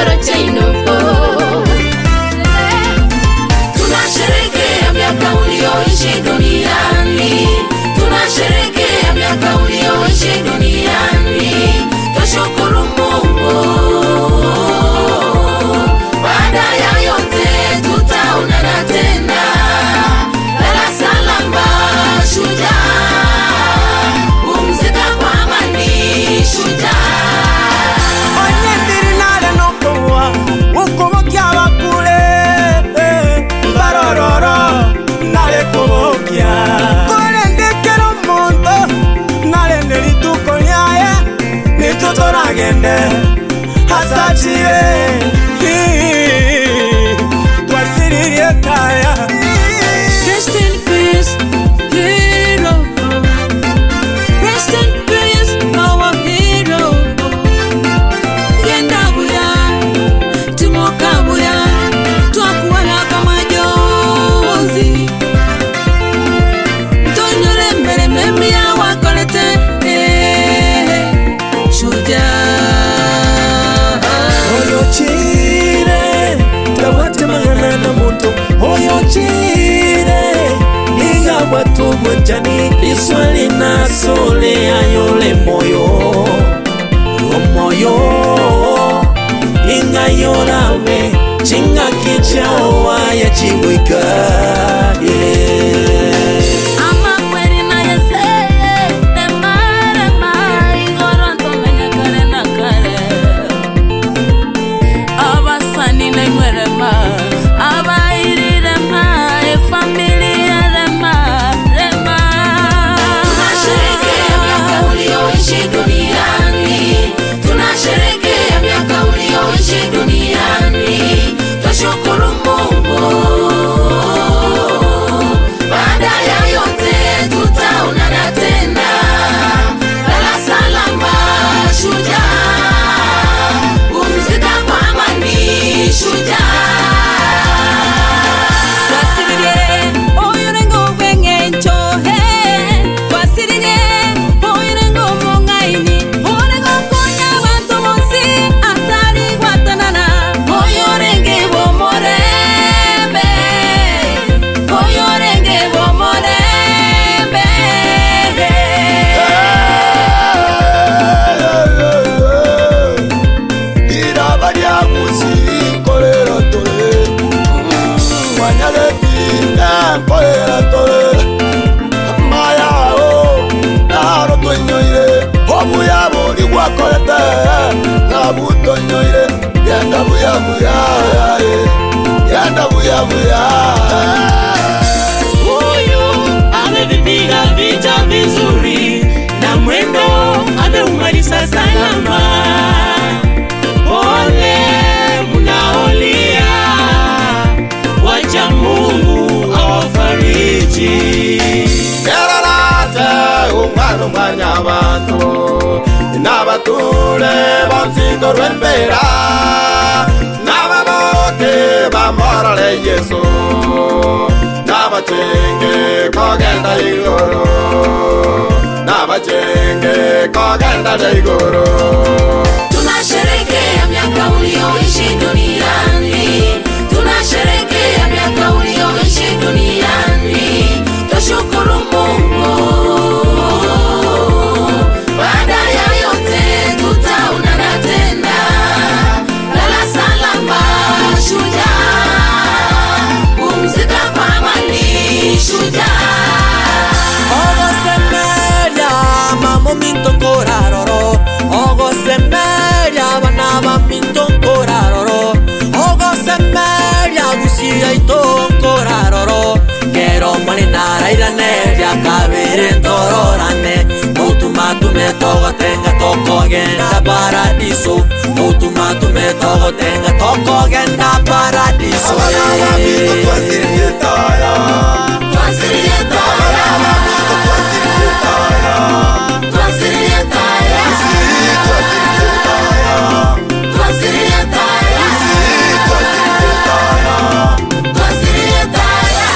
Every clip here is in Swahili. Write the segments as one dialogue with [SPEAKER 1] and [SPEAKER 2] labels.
[SPEAKER 1] koro chainoko. Tunasherehekea miaka ulioishi duniani, tunasherehekea miaka ulioishi duniani. Tushukuru Mungu, baada ya yote tutaonana tena. Lala salama shujaa, pumzika kwa amani shujaa.
[SPEAKER 2] Onye ndiri nale nokowa ukobokia bakule barororo nale kobokia kole ndekero mondo nale nelituko nyaye nituto nagende hasachire twasiririe kaya.
[SPEAKER 1] Rest in peace, hero. Rest in peace, our hero. Genda buya, tumoka buya, twakuona kama jozi. Tonyore mbele memia wakolete, shujaa.
[SPEAKER 2] Oyo chire, tawate magana na moto. Oyo chire, iga watu mojani. Iswali na sole ayole moyo. Moyo, inga yorawe. Chinga kichao waya chingwika.
[SPEAKER 1] Ama kweli na yese, rema, igoronto menya kare na kare. Abasani na rema, abairi rema, familia rema. Tunasherehekea miaka ulioishi duniani, tunasherehekea miaka ulioishi duniani. Tushukuru Mungu, baada ya yote tutaonana tena. Lala salama shujaa, pumzika kwa amani shujaa. Twasiririe oyorengo wenge nchohe, twasiririe oyorengo mongaini, orengo konya bantu bonsi atari gwatanana. Oyorenge bomorembe, oyorenge bomorembe.
[SPEAKER 2] Irabaria musi kolera tole. Wanyale pina kolera tole. Maya o naro tonyoire. Obu ya bori wakolete. Nabu tonyoire. Yanda buya buya. Yanda buya buya.
[SPEAKER 3] Huyu amevipiga vita vizuri na mwendo ameumaliza salama. Pole mnaolia, wacha Mungu awafariji.
[SPEAKER 2] Kerarate umwana umwanya abantu n'abature bonsigo rwembera n'ababoke bamorale Yesu n'abachenge kogenda igoro n'abachenge kogenda igoro.
[SPEAKER 1] Tunasherehekea miaka ulioishi duniani, tunasherehekea miaka ulioishi duniani. Tushukuru Mungu, baada ya yote tutaonana tena. Lala salama shujaa, pumzika kwa amani shujaa.
[SPEAKER 2] Ogo semeria mamo minto koraroro. Ogo semeria banaba minto koraroro. Ogo semeria gusia ito koraroro. Kero malinara iraneria kabere tororane. Autumatume togo tenga toko genda paradiso. Autumatume togo tenga toko genda paradiso.
[SPEAKER 1] Twasiririe taya, twasiririe taya, twasiririe taya, twasiririe taya.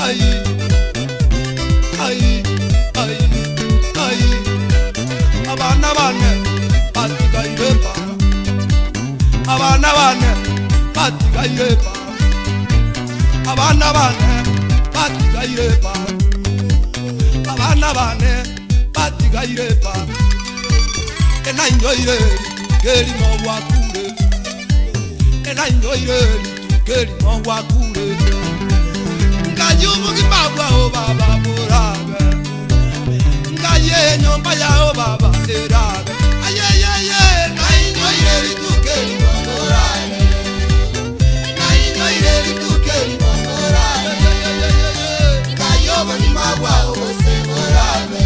[SPEAKER 4] Ay, abana bane batigaire pa abana bane batigaire pa abana bane batigaire pa enanyoire keri mo wakure enanyoire keri mo wakure ngayumu kibabwa o baba burabe ngaye nyomba ya o baba erabe ayeyeye enanyoire keri mo burabe enanyoire keri mo burabe ngayoba ni mabwa o se burabe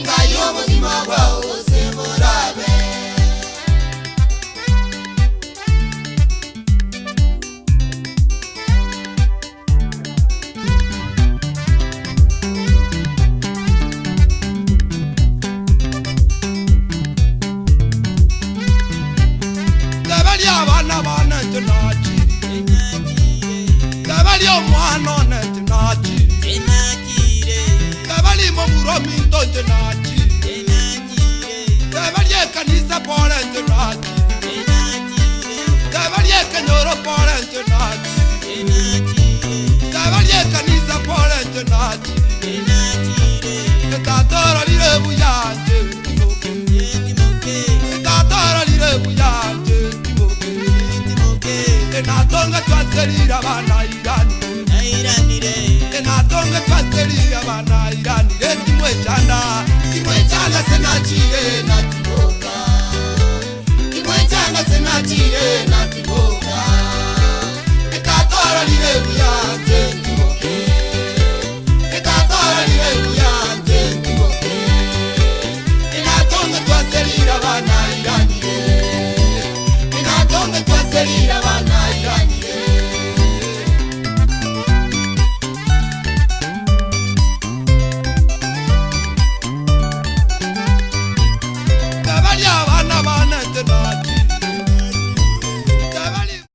[SPEAKER 4] ngayoba ni mabwa o se burabe abana bana tenachi kabali omwana ne tenachi kabali moburo minto tenachi kabali kanisa pole tenachi kabali kanyoro pole tenachi kabali kanisa pole tenachi tatara lire buyanje tatara lire buyanje enatonga twaserira bana irani enatonga twaserira bana irani timwe chana senachire na tiboka timwe chana senachire